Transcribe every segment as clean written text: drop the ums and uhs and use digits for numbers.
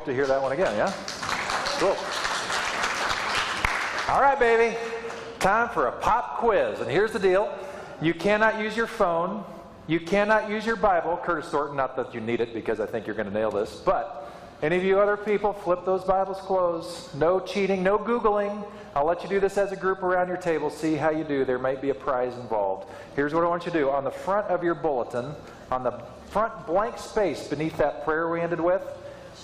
hope to hear that one again, yeah? Cool. All right, baby. Time for a pop quiz. And here's the deal. You cannot use your phone. You cannot use your Bible. Curtis Thornton, not that you need it because I think you're going to nail this. But any of you other people, flip those Bibles closed. No cheating, no Googling. I'll let you do this as a group around your table. See how you do. There might be a prize involved. Here's what I want you to do. On the front of your bulletin, on the front blank space beneath that prayer we ended with,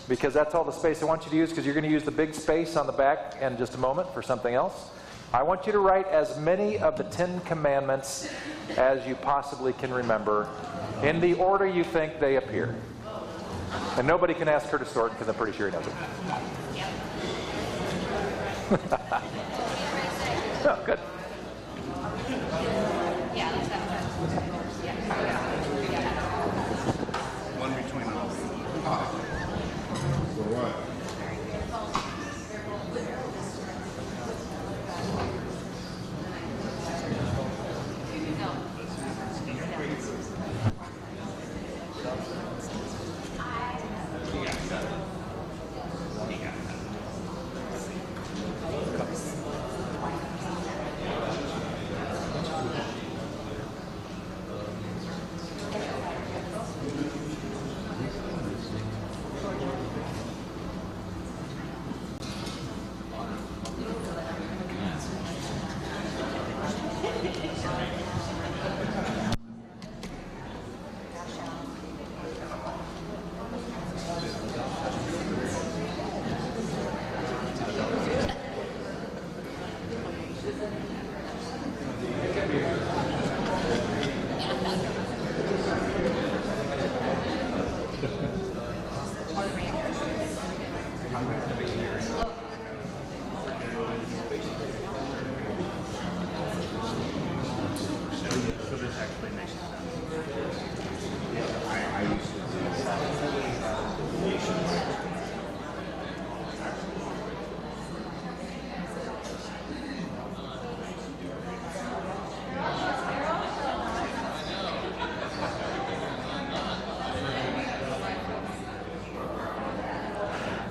because that's all the space I want you to use, because you're going to use the big space on the back in just a moment for something else. I want you to write as many of the 10 commandments as you possibly can remember in the order you think they appear. And nobody can ask Curtis Thornton because I'm pretty sure he knows it. Oh, good. One between us. So what?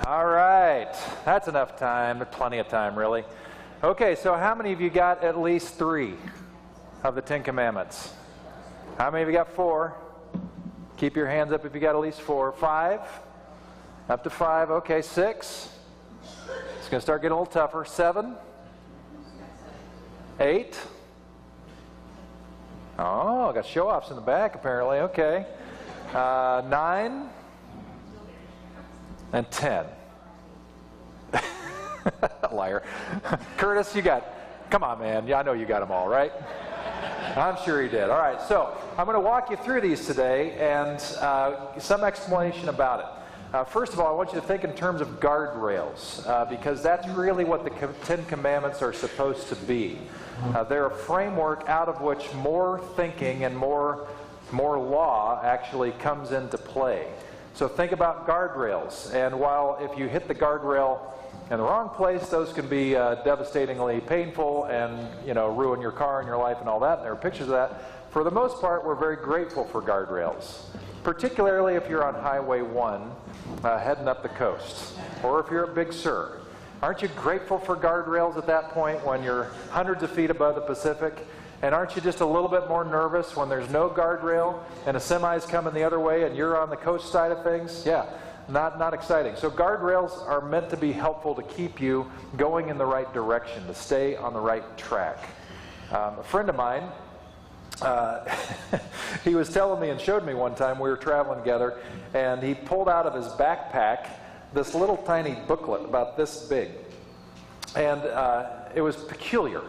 All right. That's enough time. Plenty of time, really. Okay, so how many of you got at least 3 of the 10 commandments? How many of you got 4? Keep your hands up if you got at least 4. 5? Up to 5. Okay, 6. It's going to start getting a little tougher. 7? 8? Oh, got show-offs in the back, apparently. Okay. 9? And 10. Liar. Curtis, you got, come on, man. Yeah, I know you got them all, right? I'm sure you did. All right, so I'm going to walk you through these today and some explanation about it. First of all, I want you to think in terms of guardrails, because that's really what the 10 Commandments are supposed to be. They're a framework out of which more thinking and more law actually comes into play. So think about guardrails, and while if you hit the guardrail in the wrong place, those can be devastatingly painful and, you know, ruin your car and your life and all that, and there are pictures of that. For the most part, we're very grateful for guardrails, particularly if you're on Highway 1 heading up the coast, or if you're at Big Sur. Aren't you grateful for guardrails at that point when you're hundreds of feet above the Pacific? And aren't you just a little bit more nervous when there's no guardrail and a semi's coming the other way and you're on the coast side of things? Yeah, not exciting. So guardrails are meant to be helpful to keep you going in the right direction, to stay on the right track. A friend of mine, he was telling me and showed me one time, we were traveling together, and he pulled out of his backpack this little tiny booklet about this big. And it was peculiar.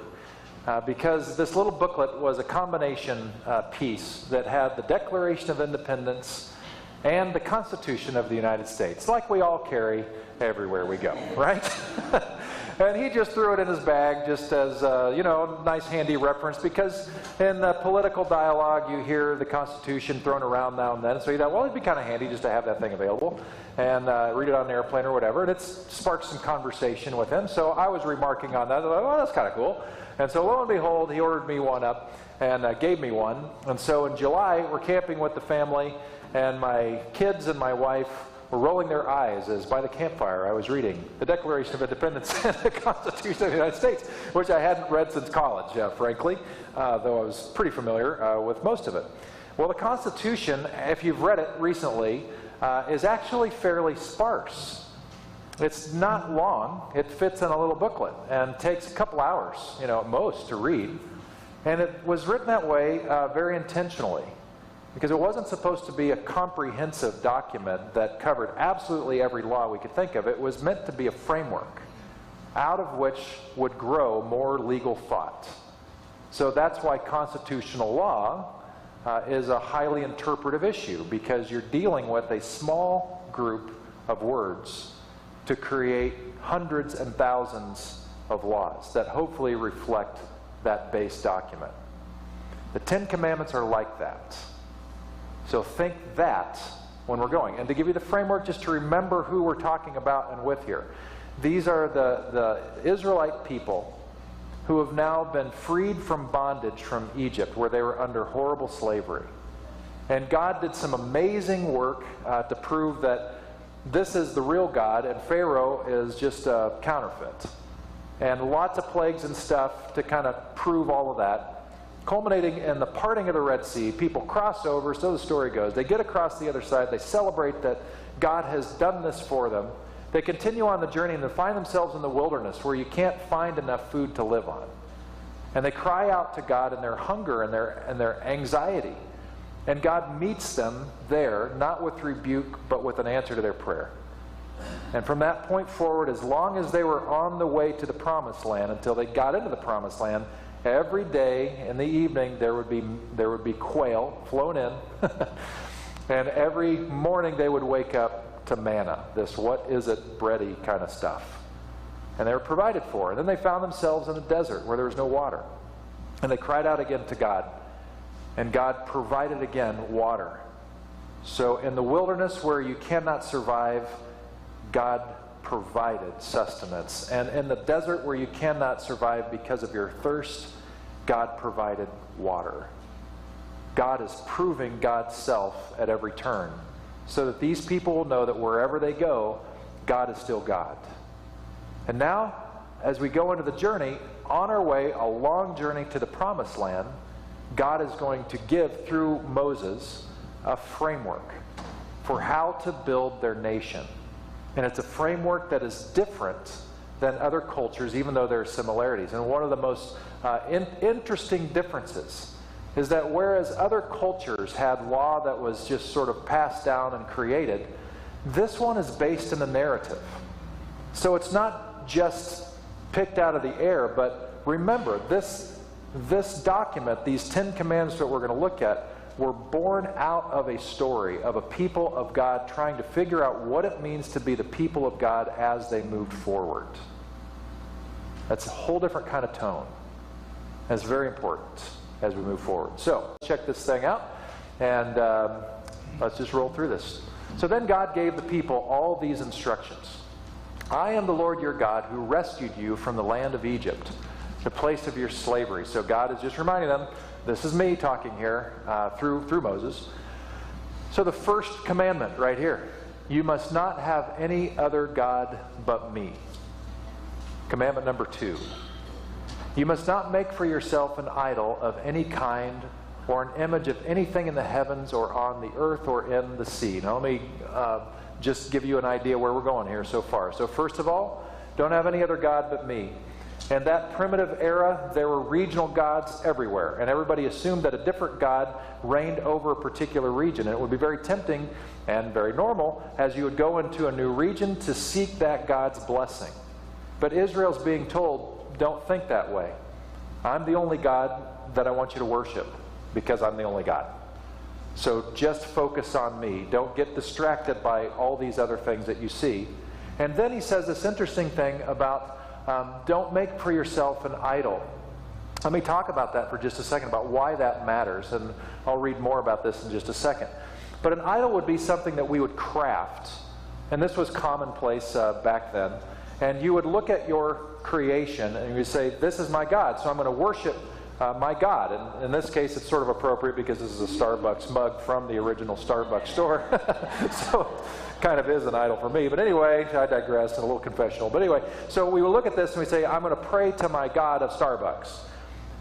Because this little booklet was a combination piece that had the Declaration of Independence and the Constitution of the United States, like we all carry everywhere we go, right? And he just threw it in his bag just as, you know, nice handy reference, because in the political dialogue you hear the Constitution thrown around now and then, so you thought, well, it'd be kind of handy just to have that thing available and read it on an airplane or whatever, and it sparked some conversation with him, so I was remarking on that. I thought, oh, that's kind of cool. And so lo and behold, he ordered me one up and gave me one. And so in July, we're camping with the family, and my kids and my wife were rolling their eyes as by the campfire I was reading the Declaration of Independence and the Constitution of the United States, which I hadn't read since college, frankly, though I was pretty familiar with most of it. Well, the Constitution, if you've read it recently, is actually fairly sparse. It's not long. It fits in a little booklet and takes a couple hours, at most, to read. And it was written that way very intentionally, because it wasn't supposed to be a comprehensive document that covered absolutely every law we could think of. It was meant to be a framework out of which would grow more legal thought. So that's why constitutional law is a highly interpretive issue, because you're dealing with a small group of words to create hundreds and thousands of laws that hopefully reflect that base document. The Ten Commandments are like that. So think that when we're going. And to give you the framework, just to remember who we're talking about and with here. These are the Israelite people who have now been freed from bondage from Egypt, where they were under horrible slavery. And God did some amazing work to prove that this is the real God and Pharaoh is just a counterfeit. And lots of plagues and stuff to kind of prove all of that. Culminating in the parting of the Red Sea. People cross over, so the story goes. They get across the other side. They celebrate that God has done this for them. They continue on the journey and they find themselves in the wilderness where you can't find enough food to live on. And they cry out to God in their hunger and their anxiety. And God meets them there, not with rebuke, but with an answer to their prayer. And from that point forward, as long as they were on the way to the Promised Land, until they got into the Promised Land, every day in the evening there would be quail flown in. And every morning they would wake up to manna, this what is it bready kind of stuff. And they were provided for. And then they found themselves in the desert where there was no water. And they cried out again to God. And God provided again water. So in the wilderness where you cannot survive, God provided sustenance. And in the desert where you cannot survive because of your thirst, God provided water. God is proving God's self at every turn, so that these people will know that wherever they go, God is still God. And now, as we go into the journey, on our way, a long journey to the Promised Land, God is going to give, through Moses, a framework for how to build their nation. And it's a framework that is different than other cultures, even though there are similarities. And one of the most interesting differences is that whereas other cultures had law that was just sort of passed down and created, this one is based in the narrative. So it's not just picked out of the air, but remember, this document, these 10 Commandments that we're going to look at, were born out of a story of a people of God trying to figure out what it means to be the people of God as they moved forward. That's a whole different kind of tone. That's very important as we move forward. So, check this thing out, and let's just roll through this. So then God gave the people all these instructions. I am the Lord your God who rescued you from the land of Egypt, the place of your slavery. So God is just reminding them, this is me talking here through Moses. So the first commandment right here, you must not have any other God but me. Commandment number 2, you must not make for yourself an idol of any kind or an image of anything in the heavens or on the earth or in the sea. Now let me just give you an idea where we're going here so far. So first of all, don't have any other God but me. In that primitive era, there were regional gods everywhere, and everybody assumed that a different God reigned over a particular region. And it would be very tempting and very normal as you would go into a new region to seek that God's blessing. But Israel's being told, don't think that way. I'm the only God that I want you to worship because I'm the only God. So just focus on me. Don't get distracted by all these other things that you see. And then he says this interesting thing about don't make for yourself an idol. Let me talk about that for just a second, about why that matters, and I'll read more about this in just a second. But an idol would be something that we would craft, and this was commonplace back then. And you would look at your creation and you would say, this is my God, so I'm going to worship my God. And in this case, it's sort of appropriate because this is a Starbucks mug from the original Starbucks store. So kind of is an idol for me. But anyway, I digress, and a little confessional. But anyway, so we will look at this and we say, I'm going to pray to my God of Starbucks.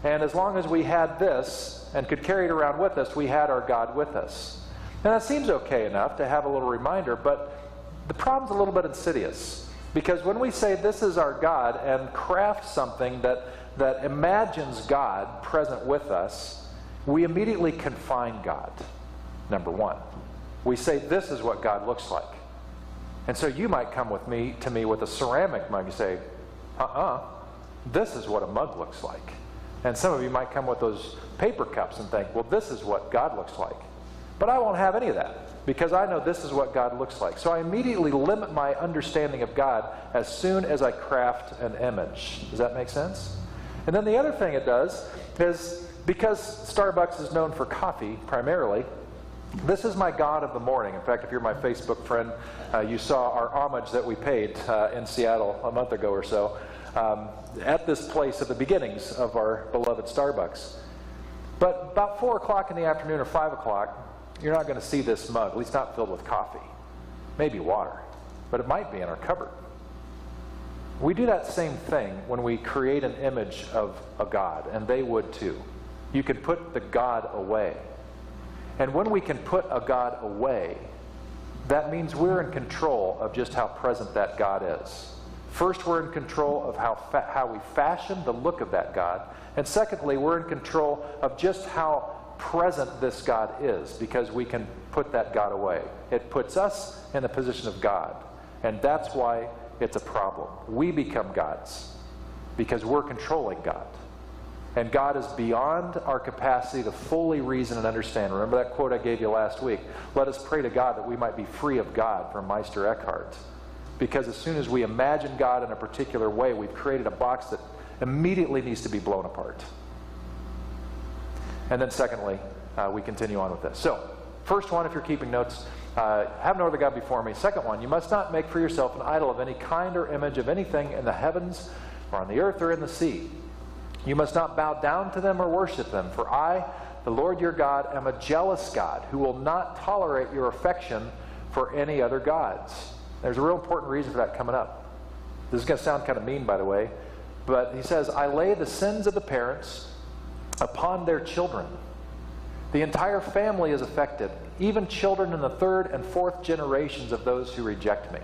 And as long as we had this and could carry it around with us, we had our God with us. And that seems okay enough to have a little reminder, but the problem's a little bit insidious. Because when we say this is our God and craft something that imagines God present with us, we immediately confine God, number one. We say this is what God looks like. And so you might come to me with a ceramic mug and say, this is what a mug looks like. And some of you might come with those paper cups and think, well, this is what God looks like. But I won't have any of that, because I know this is what God looks like. So I immediately limit my understanding of God as soon as I craft an image. Does that make sense? And then the other thing it does is, because Starbucks is known for coffee primarily, this is my God of the morning. In fact, if you're my Facebook friend, you saw our homage that we paid in Seattle a month ago or so at this place at the beginnings of our beloved Starbucks. But about 4 o'clock in the afternoon or 5 o'clock, you're not going to see this mug, at least not filled with coffee. Maybe water, but it might be in our cupboard. We do that same thing when we create an image of a God, and they would too. You can put the God away. And when we can put a God away, that means we're in control of just how present that God is. First, we're in control of how we fashion the look of that God. And secondly, we're in control of just how present this God is, because we can put that God away. It puts us in the position of God. And that's why it's a problem. We become gods because we're controlling God. And God is beyond our capacity to fully reason and understand. Remember that quote I gave you last week? Let us pray to God that we might be free of God, from Meister Eckhart. Because as soon as we imagine God in a particular way, we've created a box that immediately needs to be blown apart. And then secondly, we continue on with this. So, first one, if you're keeping notes, have no other God before me. Second one, you must not make for yourself an idol of any kind or image of anything in the heavens or on the earth or in the sea. You must not bow down to them or worship them, for I, the Lord your God, am a jealous God who will not tolerate your affection for any other gods. There's a real important reason for that coming up. This is going to sound kind of mean, by the way, but he says, I lay the sins of the parents upon their children. The entire family is affected, even children in the 3rd and 4th generations of those who reject me.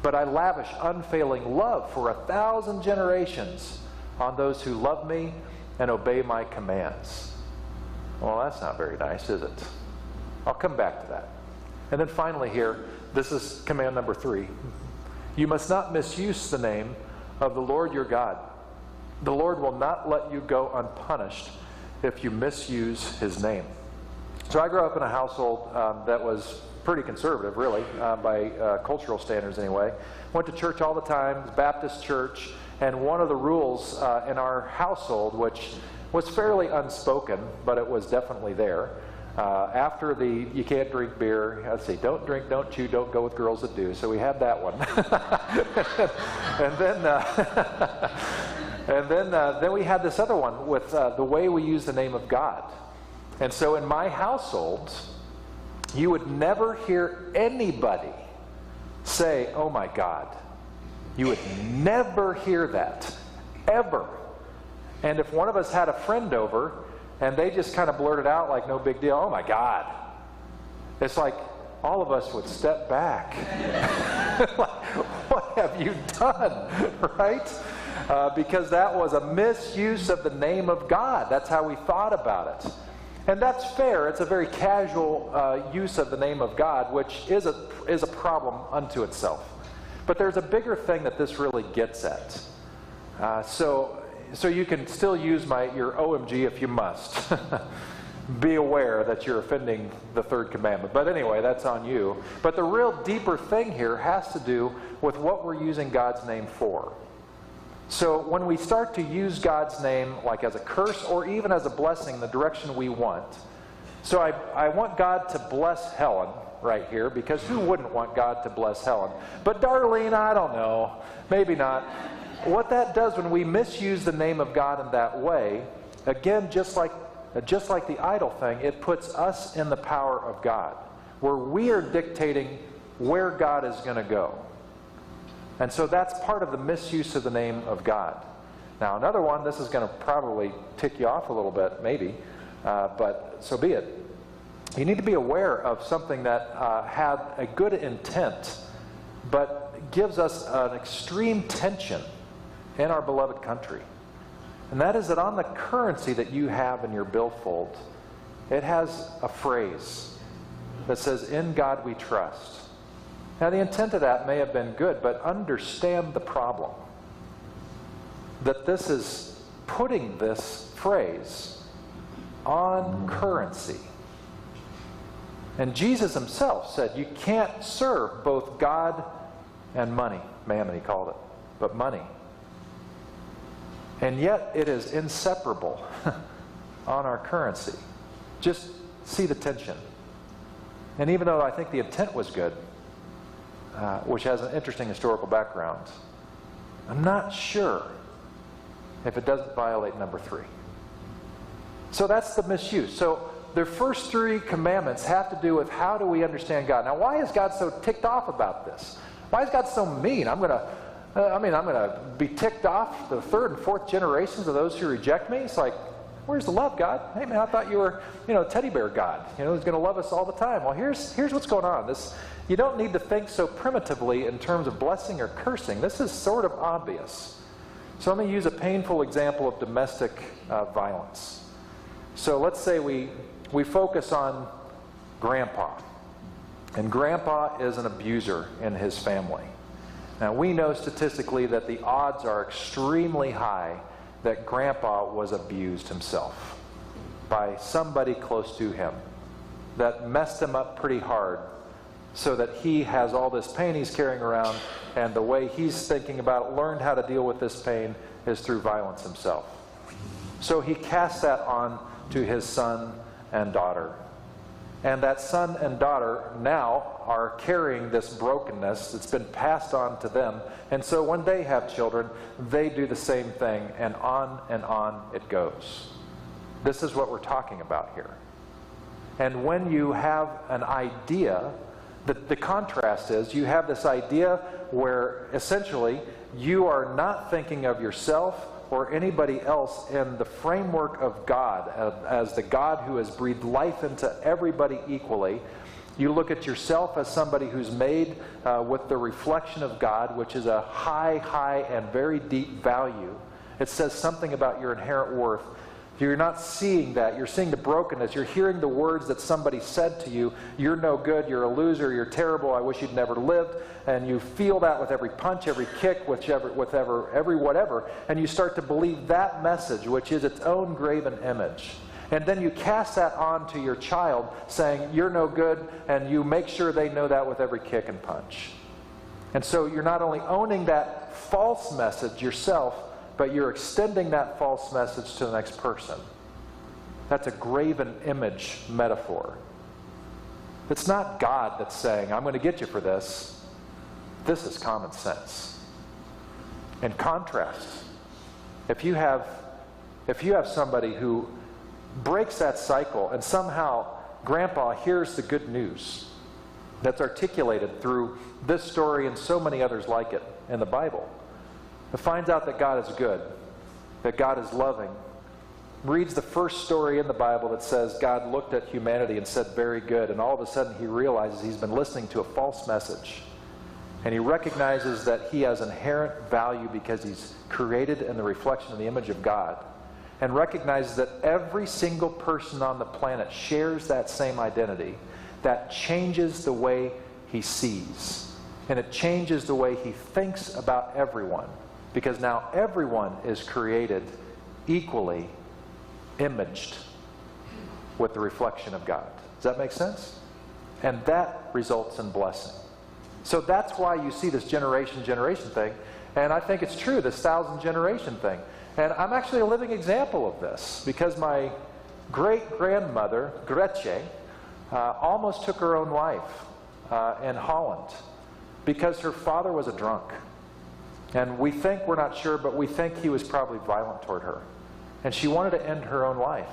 But I lavish unfailing love for 1,000 generations on those who love me and obey my commands. Well, that's not very nice, is it? I'll come back to that. And then finally here, this is command number 3. You must not misuse the name of the Lord your God. The Lord will not let you go unpunished if you misuse his name. So I grew up in a household that was pretty conservative, really, by cultural standards anyway. Went to church all the time, Baptist church. And one of the rules in our household, which was fairly unspoken, but it was definitely there, after the you can't drink beer, let's see, don't drink, don't chew, don't go with girls that do. So we had that one. and then we had this other one with the way we use the name of God. And so in my household, you would never hear anybody say, oh my God. You would never hear that, ever. And if one of us had a friend over and they just kind of blurted out like no big deal, oh my God, it's like all of us would step back. Like, what have you done, right? Because that was a misuse of the name of God. That's how we thought about it. And that's fair. It's a very casual use of the name of God, which is a problem unto itself. But there's a bigger thing that this really gets at. So you can still use your OMG if you must. Be aware that you're offending the 3rd commandment. But anyway, that's on you. But the real deeper thing here has to do with what we're using God's name for. So when we start to use God's name like as a curse or even as a blessing, the direction we want. So I want God to bless Helen right here, because who wouldn't want God to bless Helen? But Darlene, I don't know. Maybe not. What that does when we misuse the name of God in that way Again, just like the idol thing, it puts us in the power of God, where we are dictating where God is going to go. And so that's part of the misuse of the name of God. Now, another one, this is going to probably tick you off a little bit, maybe, but so be it. You need to be aware of something that had a good intent, but gives us an extreme tension in our beloved country. And that is that on the currency that you have in your billfold, it has a phrase that says, "In God we trust." Now, the intent of that may have been good, but understand the problem. That this is putting this phrase on currency. And Jesus himself said, you can't serve both God and money. Mammon, he called it, but money. And yet it is inseparable on our currency. Just see the tension. And even though I think the intent was good, which has an interesting historical background, I'm not sure if it doesn't violate number 3. So that's the misuse. So the first 3 commandments have to do with how do we understand God. Now, why is God so ticked off about this? Why is God so mean? I'm going to be ticked off the 3rd and 4th generations of those who reject me. It's like, where's the love, God? Hey, man, I thought you were, teddy bear God. Who's going to love us all the time. Well, here's what's going on. You don't need to think so primitively in terms of blessing or cursing. This is sort of obvious. So let me use a painful example of domestic violence. So let's say we focus on Grandpa. And Grandpa is an abuser in his family. Now, we know statistically that the odds are extremely high that Grandpa was abused himself by somebody close to him that messed him up pretty hard, so that he has all this pain he's carrying around, and the way he's thinking about learned how to deal with this pain is through violence himself. So he casts that on to his son and daughter. And that son and daughter now are carrying this brokenness that's been passed on to them. And so when they have children, they do the same thing, and on it goes. This is what we're talking about here. And when you have an idea, the contrast is you have this idea where essentially you are not thinking of yourself or anybody else in the framework of God as the God who has breathed life into everybody equally. You look at yourself as somebody who's made with the reflection of God, which is a high and very deep value. It says something about your inherent worth. You're not seeing that. You're seeing the brokenness. You're hearing the words that somebody said to you. You're no good. You're a loser. You're terrible. I wish you'd never lived. And you feel that with every punch, every kick, every whatever. And you start to believe that message, which is its own graven image. And then you cast that on to your child, saying, you're no good, and you make sure they know that with every kick and punch. And so you're not only owning that false message yourself, but you're extending that false message to the next person. That's a graven image metaphor. It's not God that's saying, I'm going to get you for this. This is common sense. In contrast, if you have somebody who breaks that cycle and somehow Grandpa hears the good news that's articulated through this story and so many others like it in the Bible, and finds out that God is good, that God is loving, reads the first story in the Bible that says God looked at humanity and said, very good, and all of a sudden he realizes he's been listening to a false message. And he recognizes that he has inherent value because he's created in the reflection of the image of God, and recognizes that every single person on the planet shares that same identity. That changes the way he sees. And it changes the way he thinks about everyone. Because now everyone is created equally imaged with the reflection of God. Does that make sense? And that results in blessing. So that's why you see this generation thing. And I think it's true, this 1,000 generation thing. And I'm actually a living example of this, because my great-grandmother, Gretchen, almost took her own life in Holland because her father was a drunk. And we're not sure, but we think he was probably violent toward her. and she wanted to end her own life.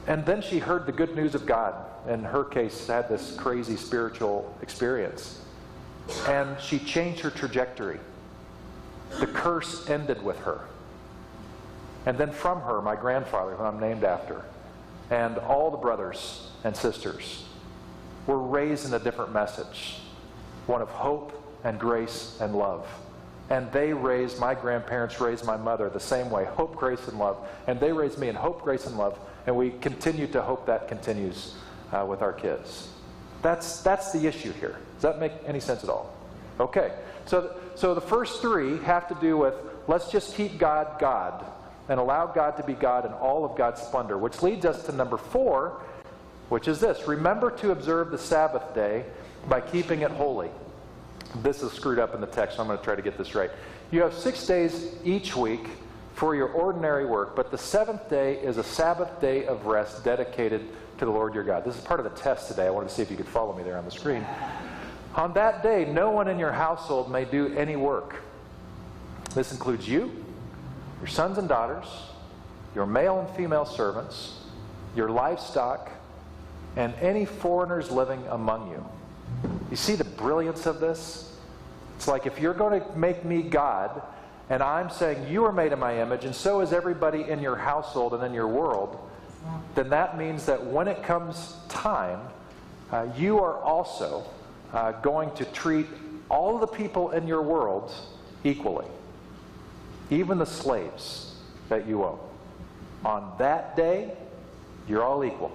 And then she heard the good news of God. In her case, had this crazy spiritual experience. And she changed her trajectory. The curse ended with her. And then from her, my grandfather, who I'm named after, and all the brothers and sisters were raised in a different message. One of hope and grace and love. And my grandparents raised my mother the same way, hope, grace, and love. And they raised me in hope, grace, and love. And we continue to hope that continues with our kids. That's the issue here. Does that make any sense at all? Okay. So the first three have to do with, let's just keep God, God, and allow God to be God in all of God's splendor, which leads us to number 4, which is this: remember to observe the Sabbath day by keeping it holy. This is screwed up in the text, so I'm going to try to get this right. You have 6 days each week for your ordinary work, but the 7th day is a Sabbath day of rest dedicated to the Lord your God. This is part of the test today. I wanted to see if you could follow me there on the screen. On that day, no one in your household may do any work. This includes you, your sons and daughters, your male and female servants, your livestock, and any foreigners living among you. You see the brilliance of this? It's like, if you're going to make me God, and I'm saying you are made in my image, and so is everybody in your household and in your world, then that means that when it comes time, you are also going to treat all of the people in your world equally. Even the slaves that you own. On that day, you're all equal.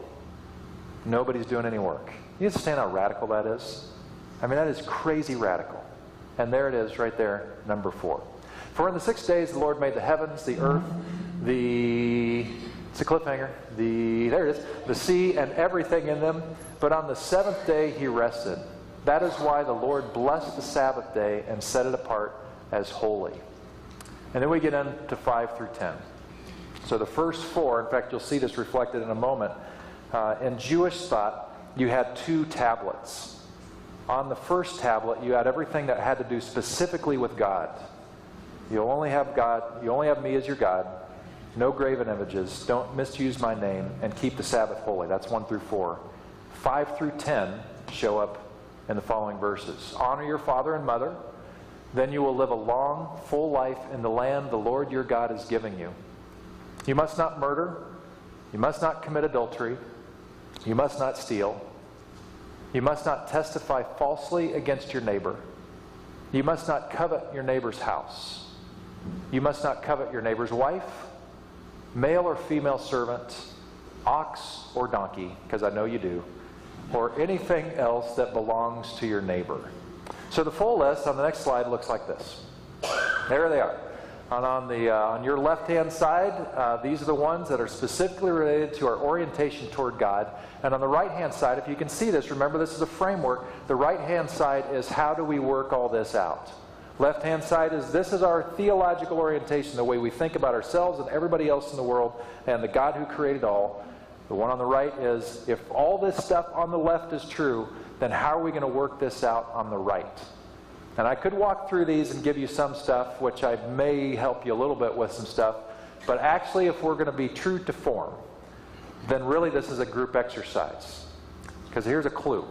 Nobody's doing any work. You understand how radical that is? I mean, that is crazy radical. And there it is right there, number 4. For in the 6 days the Lord made the heavens, the earth, it's a cliffhanger, there it is, the sea and everything in them. But on the 7th day he rested. That is why the Lord blessed the Sabbath day and set it apart as holy. And then we get into 5 through 10. So the first 4, in fact, you'll see this reflected in a moment. In Jewish thought, you had 2 tablets. On the first tablet, you had everything that had to do specifically with God. You only have God, you only have me as your God, no graven images, don't misuse my name, and keep the Sabbath holy. That's 1 through 4. 5 through 10 show up in the following verses. Honor your father and mother, then you will live a long, full life in the land the Lord your God is giving you. You must not murder, you must not commit adultery, you must not steal, you must not testify falsely against your neighbor, you must not covet your neighbor's house. You must not covet your neighbor's wife, male or female servant, ox or donkey, because I know you do, or anything else that belongs to your neighbor. So the full list on the next slide looks like this. There they are. And on your left-hand side, these are the ones that are specifically related to our orientation toward God. And on the right-hand side, if you can see this, remember this is a framework. The right-hand side is how do we work all this out. Left-hand side is this is our theological orientation, the way we think about ourselves and everybody else in the world and the God who created all. The one on the right is if all this stuff on the left is true, then how are we going to work this out on the right? And I could walk through these and give you some stuff, which I may help you a little bit with some stuff, but actually if we're going to be true to form, then really this is a group exercise. Because here's a clue.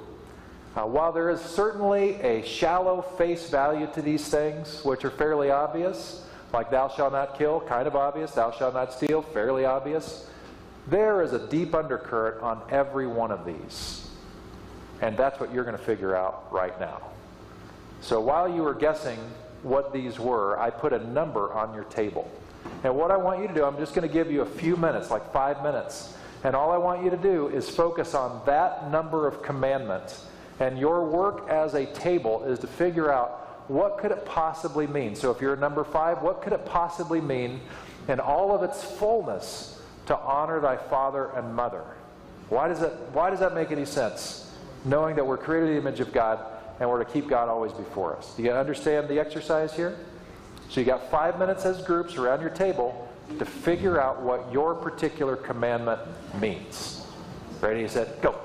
While there is certainly a shallow face value to these things, which are fairly obvious, like thou shalt not kill, kind of obvious, thou shalt not steal, fairly obvious, there is a deep undercurrent on every one of these. And that's what you're going to figure out right now. So while you were guessing what these were, I put a number on your table. And what I want you to do, I'm just going to give you a few minutes, like 5 minutes. And all I want you to do is focus on that number of commandments. And your work as a table is to figure out what could it possibly mean. So if you're number 5, what could it possibly mean in all of its fullness to honor thy father and mother? Why does that make any sense? Knowing that we're created in the image of God and we're to keep God always before us. Do you understand the exercise here? So you got 5 minutes as groups around your table to figure out what your particular commandment means. Ready, set, go.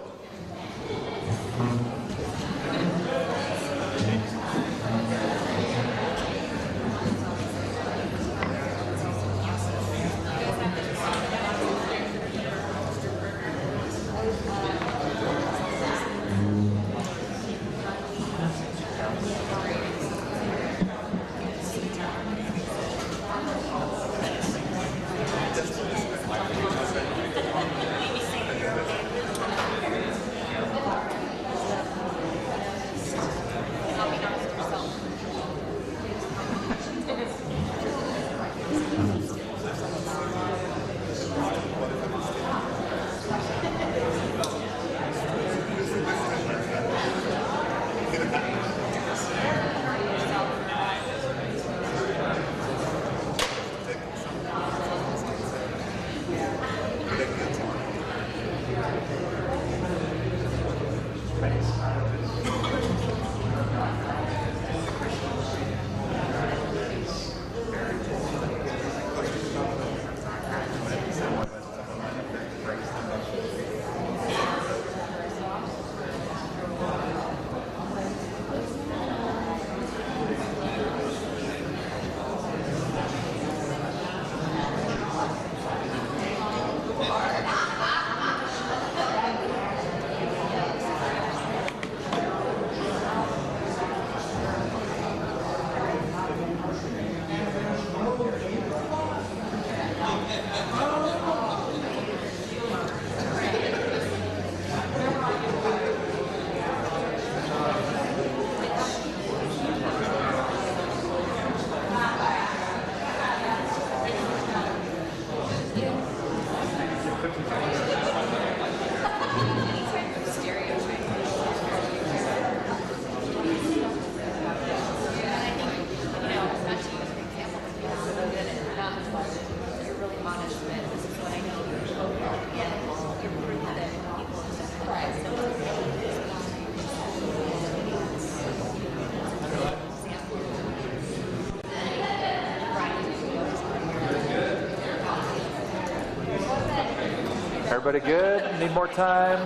Everybody good? Need more time?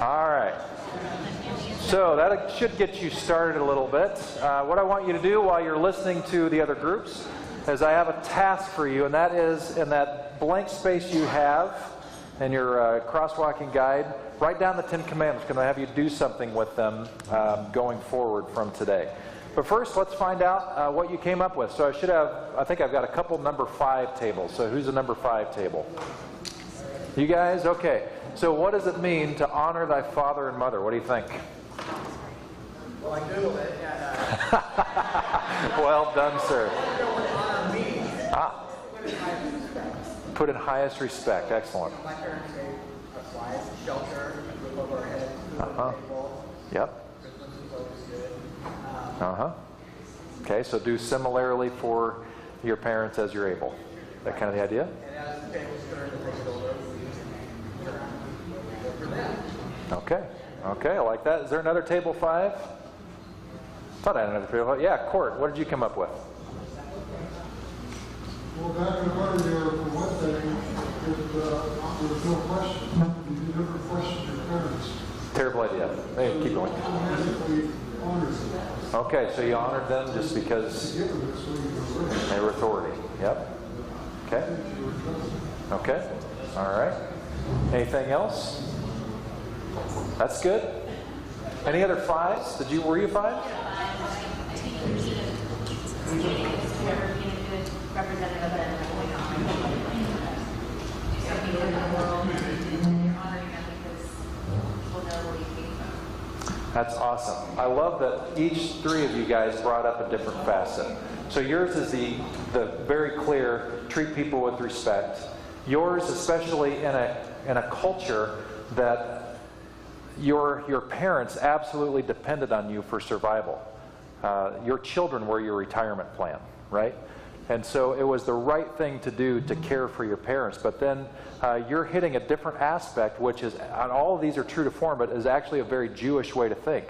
All right. So that should get you started a little bit. What I want you to do while you're listening to the other groups is I have a task for you, and that is in that blank space you have in your crosswalking guide, write down the 10 Commandments. I'm going to have you do something with them going forward from today. But first, let's find out what you came up with. So I think I've got a couple number 5 tables. So who's the number 5 table? You guys? Okay. So what does it mean to honor thy father and mother? What do you think? Well, I Googled it, and well done, sir. honor me. Ah. Put in highest respect. Excellent. My parents gave us life, shelter, a roof over our heads, food on the table. Yep. Christmas was always good. Okay, so do similarly for your parents as you're able. That kind of the idea? And as the tables turned and they get older, we turn around and go for them. Okay. Okay, I like that. Is there another table 5? Thought I had another table 5. Yeah, Court, what did you come up with? Well, back in earlier, for one thing, there was no question. You never questioned your parents. Terrible idea. Hey, keep going. Automatically honored them. Okay, so you honored them just because Given it so you can live. they were authority. Yep. Okay. Okay. All right. Anything else? That's good. Any other 5s? Were you 5? That's awesome. I love that each 3 of you guys brought up a different facet. So yours is the very clear, treat people with respect. Yours, especially in a culture that your parents absolutely depended on you for survival. Your children were your retirement plan, right? And so it was the right thing to do to care for your parents. But then you're hitting a different aspect, which is, and all of these are true to form, but is actually a very Jewish way to think,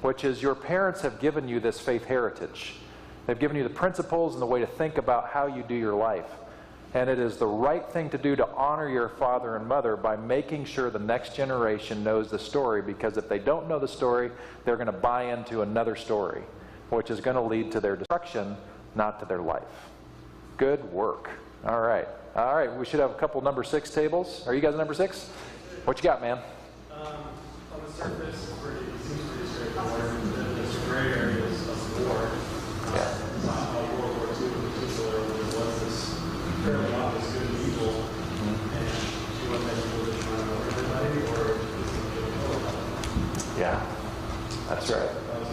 which is your parents have given you this faith heritage. They've given you the principles and the way to think about how you do your life. And it is the right thing to do to honor your father and mother by making sure the next generation knows the story, because if they don't know the story, they're going to buy into another story, which is going to lead to their destruction, not to their life. Good work. All right. All right. We should have a couple number 6 tables. Are you guys number 6? What you got, man? On the surface, seems pretty straightforward. There's gray areas of war. Yeah. World War II in particular, where there was this fairly obvious good and evil, and she wasn't able to try to know everybody, or Yeah. That's right. that was a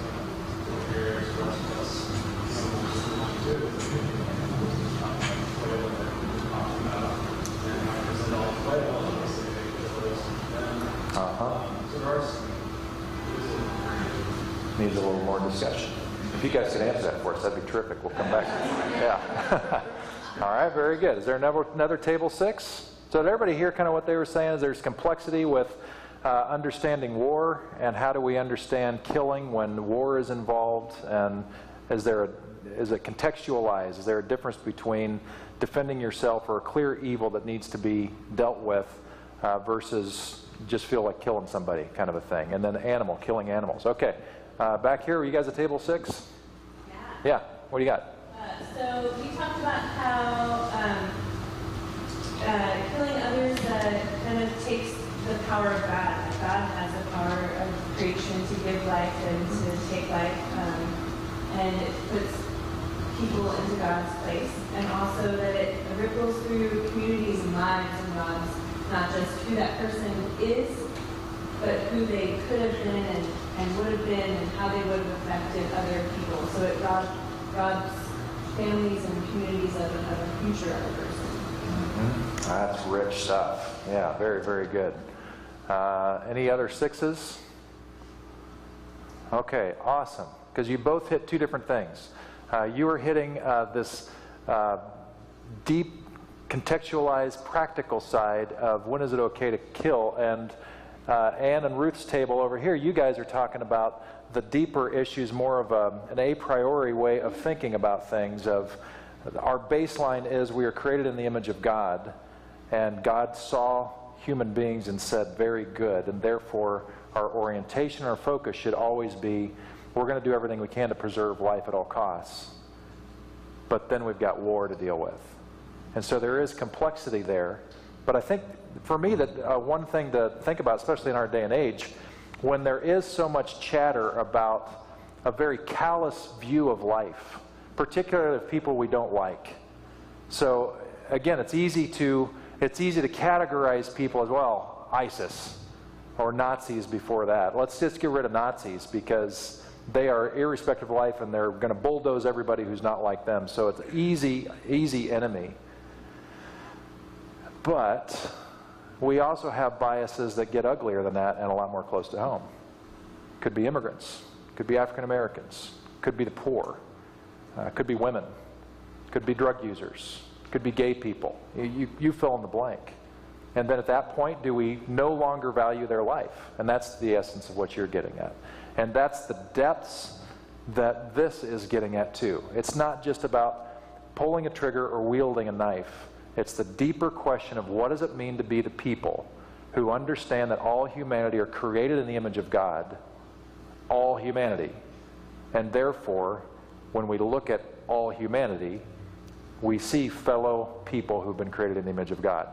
gray area for us. Needs a little more discussion. If you guys could answer that for us, that'd be terrific. We'll come back. Yeah. All right, very good. Is there another table 6? So did everybody hear kind of what they were saying? Is there's complexity with understanding war, and how do we understand killing when war is involved? And is it contextualized? Is there a difference between defending yourself or a clear evil that needs to be dealt with versus just feel like killing somebody kind of a thing? And then killing animals. Okay. Back here, were you guys at table 6? Yeah. What do you got? So we talked about how killing others kind of takes the power of God. God has the power of creation to give life and to take life, and it puts people into God's place, and also that it ripples through communities and lives and lives, not just who that person is, but who they could have been and would have been, and how they would have affected other people. So it robs families and communities of a future of a person. Mm-hmm. That's rich stuff. Yeah, very, very good. Any other 6s? Okay, awesome. Because you both hit 2 different things. You were hitting this deep, contextualized, practical side of when is it okay to kill, and Ann and Ruth's table over here, you guys are talking about the deeper issues, more of an a priori way of thinking about things, of Our baseline is we are created in the image of God, and God saw human beings and said, very good, and therefore our orientation, our focus should always be, we're going to do everything we can to preserve life at all costs. But then we've got war to deal with. And so there is complexity there. But I think, for me, that one thing to think about, especially in our day and age, when there is so much chatter about a very callous view of life, particularly of people we don't like. So again, it's easy to categorize people as, well, ISIS or Nazis before that. Let's just get rid of Nazis because they are irrespective of life and they're going to bulldoze everybody who's not like them. So it's an easy enemy. But we also have biases that get uglier than that and a lot more close to home. Could be immigrants, could be African Americans, could be the poor, could be women, could be drug users, could be gay people. You fill in the blank. And then at that point, do we no longer value their life? And that's the essence of what you're getting at. And that's the depths that this is getting at too. It's not just about pulling a trigger or wielding a knife. It's the deeper question of what does it mean to be the people who understand that all humanity are created in the image of God. All humanity. And therefore, when we look at all humanity, we see fellow people who've been created in the image of God.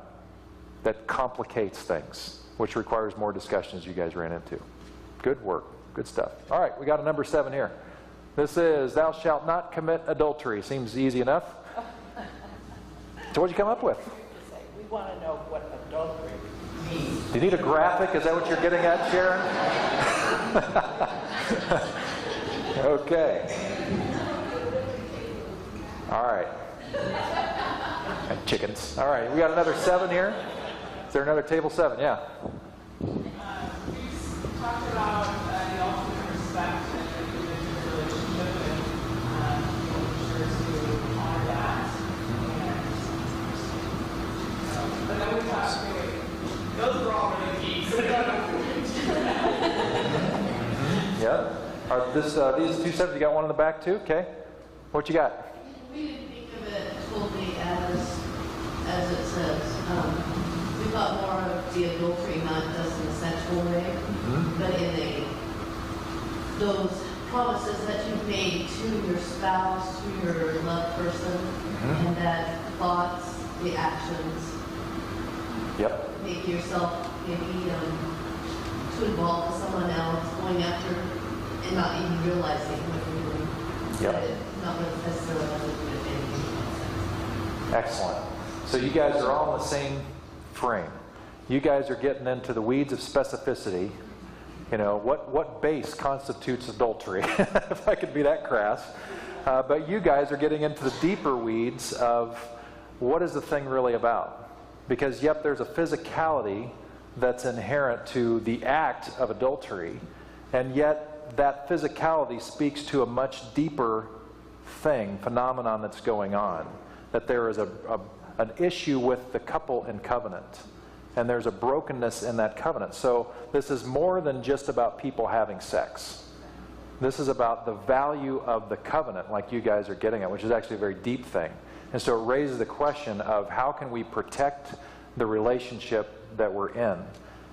That complicates things, which requires more discussion, as you guys ran into. Good work. Good stuff. All right, we got a number 7 here. This is, thou shalt not commit adultery. Seems easy enough. So what'd you come up with? We want to know what adultery means. Do you need a graphic? Is that what you're getting at, Sharon? Okay. All right. And chickens. All right, we got another 7 here. Is there another table 7? Yeah. We talked about the ultimate respect and individual relationship and making sure to honor that. And then we talked, those were all really key. So we don't Yeah. These 2 7s, you got one in the back too? Okay. What you got? We didn't think of it totally as it says. We thought more of the adultery not just in a sexual way, but in those promises that you've made to your spouse, to your loved person, and that thoughts, the actions, make yourself maybe too involved with someone else, going after and not even realizing what you're doing. Not necessarily doing anything. Excellent. So you guys are all in the same frame. You guys are getting into the weeds of specificity. You know, what base constitutes adultery, if I could be that crass. But you guys are getting into the deeper weeds of what is the thing really about. Because, yep, there's a physicality that's inherent to the act of adultery, and yet that physicality speaks to a much deeper phenomenon that's going on. That there is an issue with the couple in covenant. And there's a brokenness in that covenant. So this is more than just about people having sex. This is about the value of the covenant, like you guys are getting at, which is actually a very deep thing. And so it raises the question of how can we protect the relationship that we're in.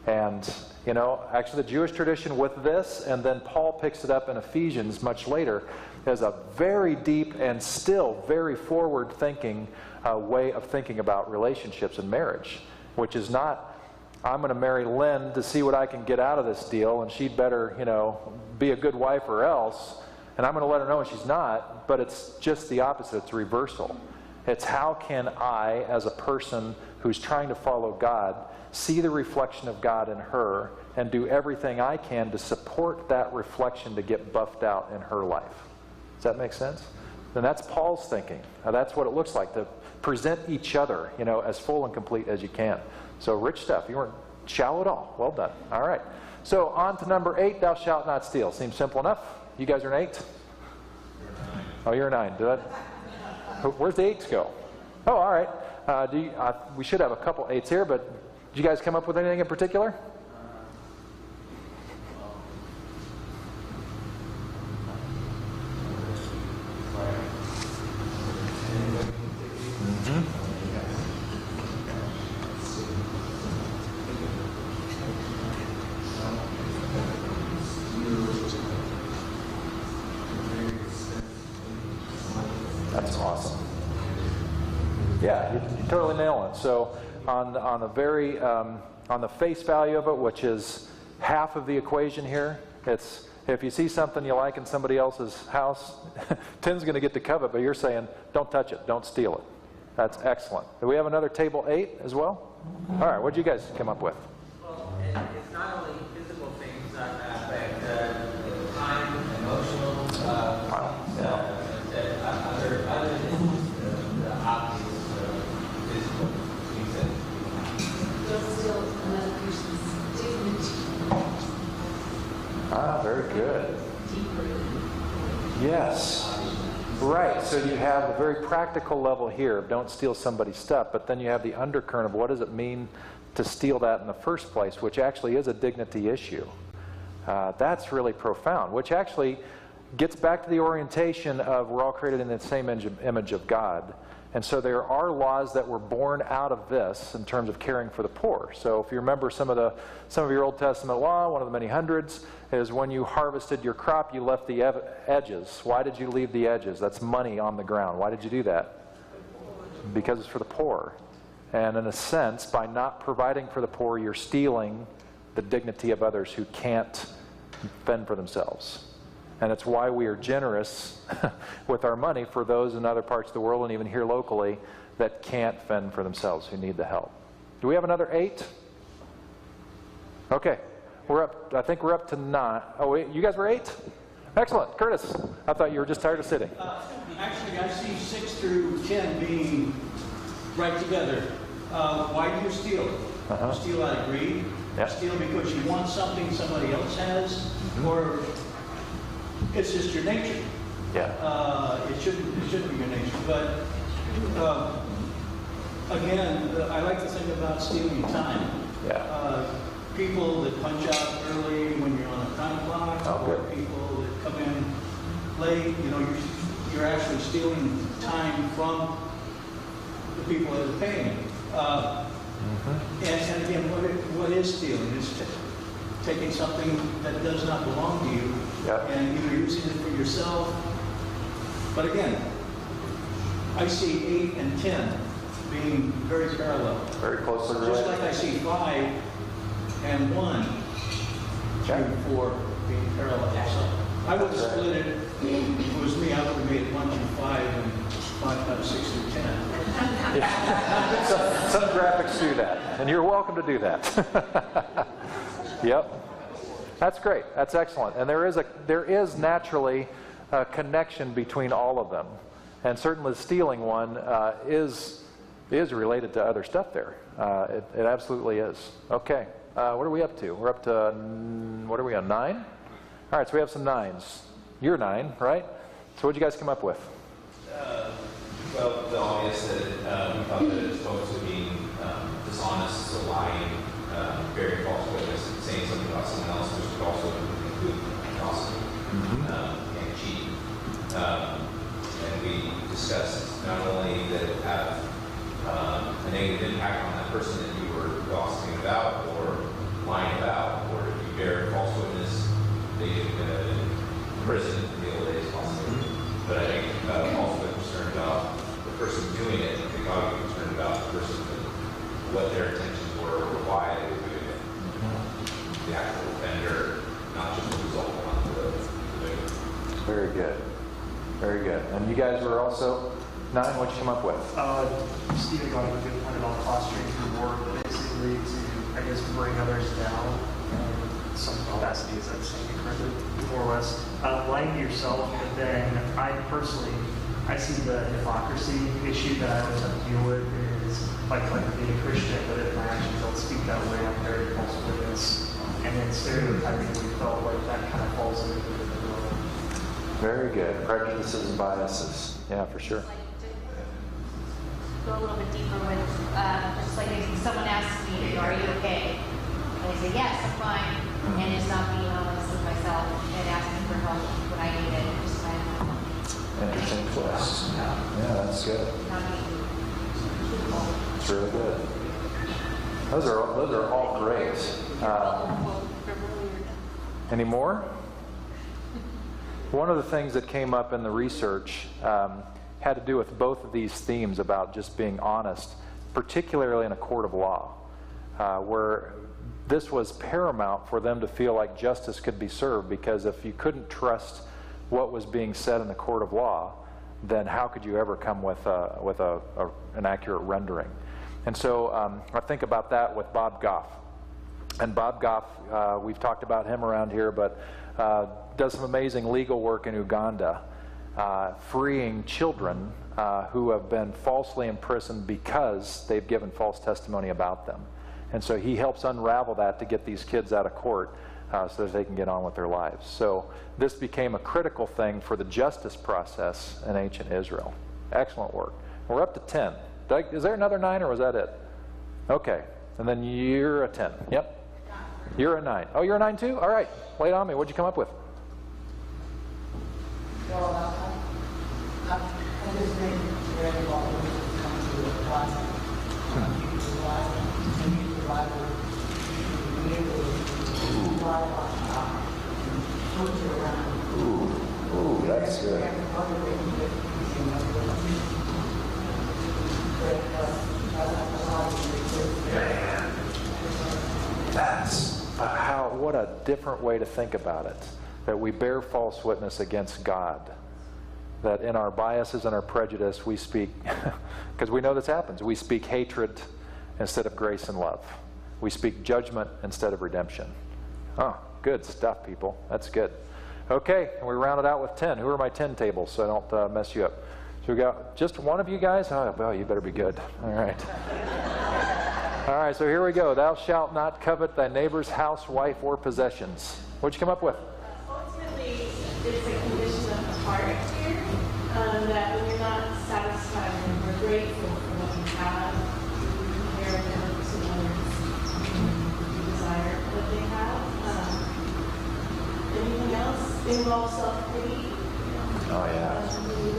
And, you know, actually the Jewish tradition with this, and then Paul picks it up in Ephesians much later, is a very deep and still very forward-thinking way of thinking about relationships and marriage, which is not, I'm going to marry Lynn to see what I can get out of this deal, and she'd better, you know, be a good wife or else, and I'm going to let her know when she's not, but it's just the opposite. It's reversal. It's how can I, as a person who's trying to follow God, see the reflection of God in her and do everything I can to support that reflection to get buffed out in her life. Does that make sense? Then that's Paul's thinking. Now that's what it looks like, to present each other, you know, as full and complete as you can. So rich stuff. You weren't shallow at all. Well done. All right. So on to number 8, thou shalt not steal. Seems simple enough. You guys are an 8? Oh, you're a 9. Where's the 8s go? Oh, all right. We should have a couple 8s here, but did you guys come up with anything in particular? That's awesome. Yeah, you totally nail it. So on the face value of it, which is half of the equation here, it's if you see something you like in somebody else's house, 10's going to get to covet, but you're saying don't touch it, don't steal it. That's excellent. Do we have another table 8 as well? All right, what did you guys come up with? Well, it's not only physical things that affect time, emotional, other than the obvious physical things Don't steal another person's dignity. Ah, very good. Yes. Right, so you have the very practical level here of don't steal somebody's stuff, but then you have the undercurrent of what does it mean to steal that in the first place, which actually is a dignity issue. That's really profound, which actually gets back to the orientation of we're all created in the same image of God. And so there are laws that were born out of this in terms of caring for the poor. So if you remember some of your Old Testament law, one of the many hundreds, is when you harvested your crop, you left the edges. Why did you leave the edges? That's money on the ground. Why did you do that? Because it's for the poor. And in a sense, by not providing for the poor, you're stealing the dignity of others who can't fend for themselves. And it's why we are generous with our money for those in other parts of the world and even here locally that can't fend for themselves, who need the help. Do we have another 8? Okay. I think we're up to 9. Oh, wait, you guys were 8? Excellent. Curtis, I thought you were just tired of sitting. Actually, I see 6 through 10 being right together. Why do you steal? You steal out of greed? Yep. Steal because you want something somebody else has? Or it's just your nature? Yeah. It shouldn't be your nature. But again, I like to think about stealing time. Yeah. People that punch out early when you're on a time clock, or people that come in late, you're actually stealing time from the people that are paying. And again, what is stealing? It's taking something that does not belong to you and either using it for yourself. But again, I see 8 and 10 being very parallel. Very closely related. Just like I see 5 and 1, 3 and 4 being parallel. So I would have split it. If it was me, I would have made it 1 through 5 and 5, 6 through 10. Yeah. Some graphics do that, and you're welcome to do that. Yep. That's great. That's excellent. And there is naturally a connection between all of them. And certainly the stealing one is related to other stuff there. It absolutely is. Okay. What are we up to? We're up to, what are we on, 9? All right, so we have some 9s. You're 9, right? So what did you guys come up with? Well, the obvious that we thought that folks would be dishonest, so lying, bearing false witness, saying something about someone else, which would also include gossip and cheating. And we discussed not only that it would have a negative impact on that person that you were gossiping about or lying about, or if you bear false witness, they could in prison in the old days possibly. But I think also been concerned about the person doing it, and God would be concerned about the person, what their intentions were, or why they were doing it. The actual offender, not just the result of the victim. Very good. Very good. And you guys were also 9. What'd you come up with? Stephen got a good point about fostering reward, basically to, I guess, bring others down. Some capacities, I'd say, more or less. Lying to yourself, but then I personally, I see the hypocrisy issue that I always have to deal with is like being a Christian, but if my actions don't speak that way, I'm very false witness. And then stereotyping, we felt like that kind of falls into it as well. Very good. Prejudices and biases. Yeah, for sure. Go a little bit deeper with, just like if someone asks me, are you okay? And I say, yes, I'm fine. And it's not being honest with myself and asking for help when I need it. Just kind of interesting twist. Yeah, that's good. not being truthful. It's really good. Those are all great. Any more? One of the things that came up in the research had to do with both of these themes about just being honest, particularly in a court of law, where this was paramount for them to feel like justice could be served, because if you couldn't trust what was being said in the court of law, then how could you ever come with an accurate rendering? And so I think about that with Bob Goff. And Bob Goff, we've talked about him around here, but does some amazing legal work in Uganda, freeing children who have been falsely imprisoned because they've given false testimony about them. And so he helps unravel that to get these kids out of court so that they can get on with their lives. So this became a critical thing for the justice process in ancient Israel. Excellent work. We're up to 10. Doug, is there another 9 or was that it? Okay. And then you're a 10. Yep. You're a 9. Oh, you're a 9 too? All right. Lay it on me. What'd you come up with? Well, I just think very well when it comes to the process. You provide the be able to provide put you around. Ooh, that's good. Man, that's what a different way to think about it. That we bear false witness against God. That in our biases and our prejudice we speak, because we know this happens, we speak hatred instead of grace and love. We speak judgment instead of redemption. Oh, good stuff, people. That's good. Okay, and we rounded out with 10. Who are my 10 tables so I don't mess you up? So we got just one of you guys? Oh, well, you better be good. All right. All right, so here we go. Thou shalt not covet thy neighbor's house, wife, or possessions. What'd you come up with? Ultimately, it's a condition of the heart here, that when you're not satisfied and you're grateful for what you have, you compare them to others, you desire what they have. Anything else involves self-pity. Oh, yeah. When you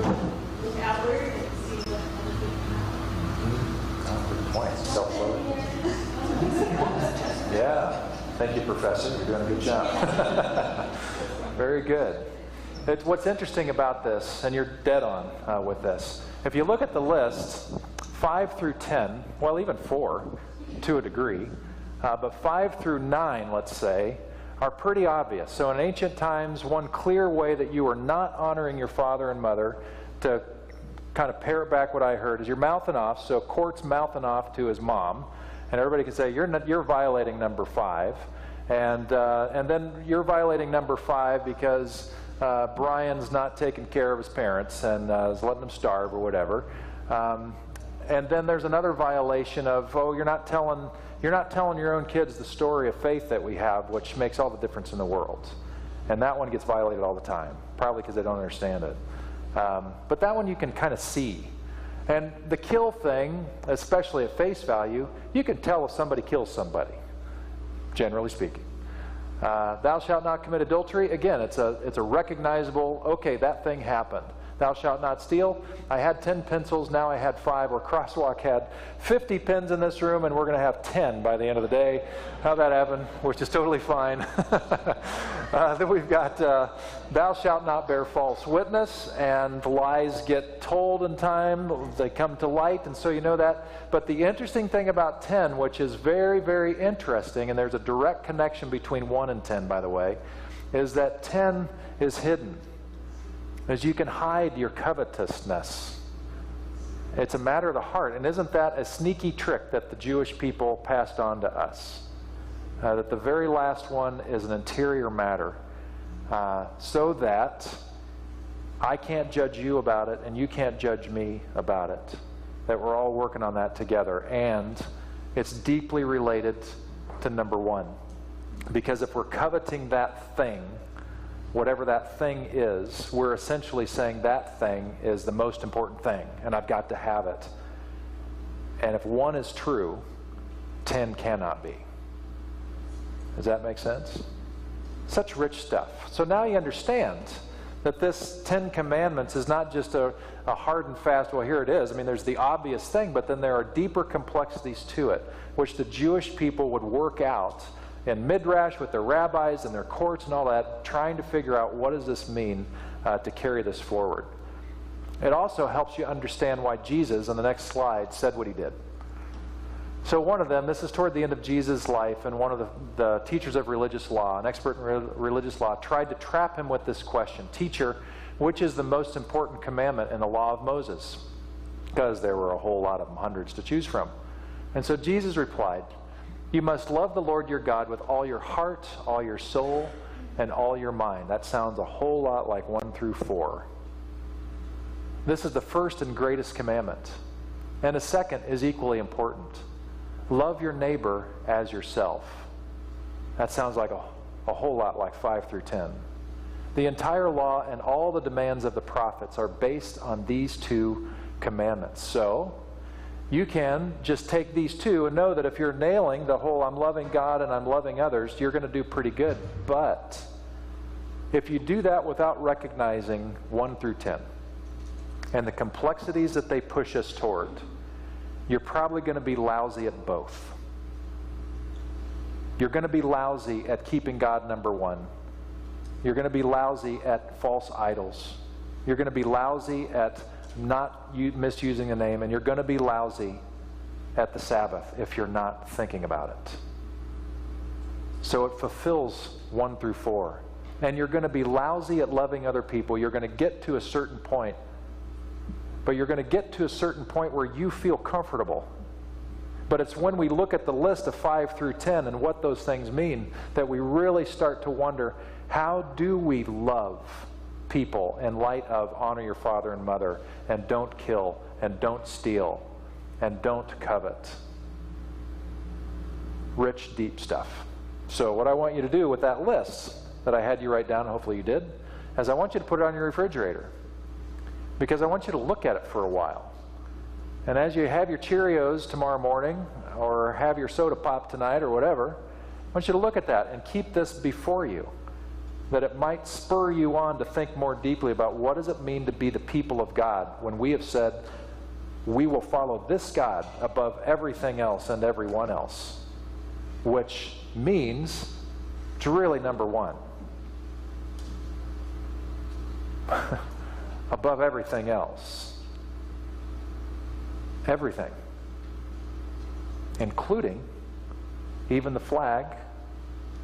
look outward and see what other people have. Oh, good point. Self-love. Yeah. Thank you, Professor. You're doing a good job. Very good. What's interesting about this, and you're dead on with this, if you look at the list, 5 through 10, well, even 4 to a degree, but 5 through 9, let's say, are pretty obvious. So in ancient times, one clear way that you are not honoring your father and mother, to kind of parrot back what I heard, is you're mouthing off. So Court's mouthing off to his mom, and everybody can say, you're violating number 5. And then you're violating number 5 because Brian's not taking care of his parents and is letting them starve or whatever. And then there's another violation of, oh, you're not telling your own kids the story of faith that we have, which makes all the difference in the world. And that one gets violated all the time, probably because they don't understand it. But that one you can kind of see. And the kill thing, especially at face value, you can tell if somebody kills somebody, generally speaking. Thou shalt not commit adultery. Again, it's a recognizable, okay, that thing happened. Thou shalt not steal. I had 10 pencils, now I had 5, or Crosswalk had 50 pens in this room, and we're going to have 10 by the end of the day. How'd that happen? Which is totally fine. Then we've got, thou shalt not bear false witness, and lies get told in time. They come to light, and so you know that. But the interesting thing about 10, which is very, very interesting, and there's a direct connection between 1 and 10, by the way, is that 10 is hidden. As you can hide your covetousness. It's a matter of the heart. And isn't that a sneaky trick that the Jewish people passed on to us? That the very last one is an interior matter. So that I can't judge you about it and you can't judge me about it. That we're all working on that together. And it's deeply related to number 1. Because if we're coveting that thing, whatever that thing is, we're essentially saying that thing is the most important thing, and I've got to have it. And if 1 is true, 10 cannot be. Does that make sense? Such rich stuff. So now you understand that this 10 Commandments is not just a hard and fast, well, here it is. I mean, there's the obvious thing, but then there are deeper complexities to it, which the Jewish people would work out in Midrash with their rabbis and their courts and all that, trying to figure out what does this mean to carry this forward. It also helps you understand why Jesus, on the next slide, said what he did. So one of them, this is toward the end of Jesus' life, and one of the teachers of religious law, an expert in religious law, tried to trap him with this question: Teacher, which is the most important commandment in the law of Moses? Because there were a whole lot of them, hundreds to choose from. And so Jesus replied, you must love the Lord your God with all your heart, all your soul, and all your mind. That sounds a whole lot like 1 through 4. This is the first and greatest commandment. And the second is equally important. Love your neighbor as yourself. That sounds like a whole lot like 5 through 10. The entire law and all the demands of the prophets are based on these 2 commandments. So, you can just take these 2 and know that if you're nailing the whole I'm loving God and I'm loving others, you're going to do pretty good. But if you do that without recognizing 1 through 10 and the complexities that they push us toward, you're probably going to be lousy at both. You're going to be lousy at keeping God number 1. You're going to be lousy at false idols. You're going to be lousy at not misusing the name, and you're going to be lousy at the Sabbath if you're not thinking about it. So it fulfills 1 through 4. And you're going to be lousy at loving other people. You're going to get to a certain point, but you're going to get to a certain point where you feel comfortable. But it's when we look at the list of 5 through 10 and what those things mean that we really start to wonder, how do we love people in light of honor your father and mother, and don't kill, and don't steal, and don't covet? Rich, deep stuff. So what I want you to do with that list that I had you write down, hopefully you did, is I want you to put it on your refrigerator. Because I want you to look at it for a while. And as you have your Cheerios tomorrow morning, or have your soda pop tonight, or whatever, I want you to look at that and keep this before you, that it might spur you on to think more deeply about what does it mean to be the people of God when we have said we will follow this God above everything else and everyone else, which means it's really number 1. Above everything else. Everything. Including even the flag,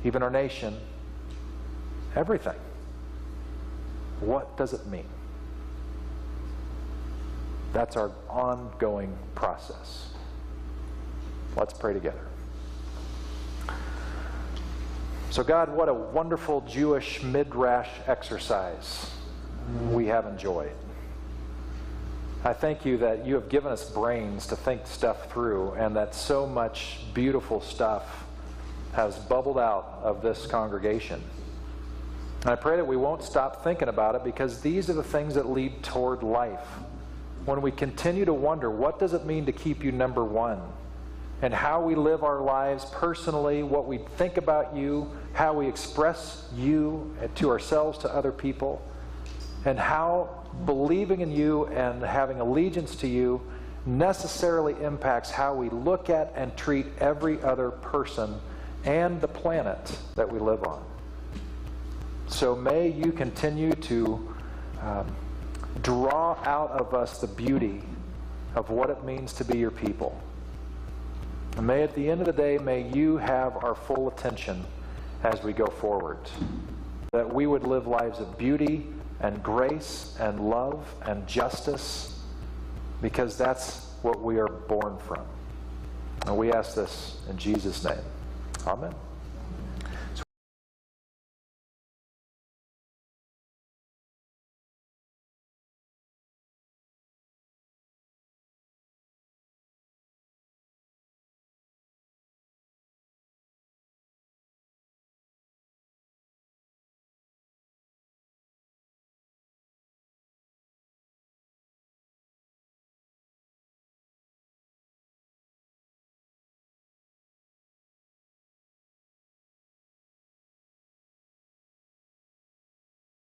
even our nation, everything. What does it mean? That's our ongoing process. Let's pray together. So God, what a wonderful Jewish midrash exercise we have enjoyed. I thank you that you have given us brains to think stuff through, and that so much beautiful stuff has bubbled out of this congregation. And I pray that we won't stop thinking about it, because these are the things that lead toward life. When we continue to wonder, what does it mean to keep you number 1? And how we live our lives personally, what we think about you, how we express you to ourselves, to other people, and how believing in you and having allegiance to you necessarily impacts how we look at and treat every other person and the planet that we live on. So may you continue to draw out of us the beauty of what it means to be your people. And may at the end of the day, may you have our full attention as we go forward. That we would live lives of beauty and grace and love and justice, because that's what we are born from. And we ask this in Jesus' name. Amen.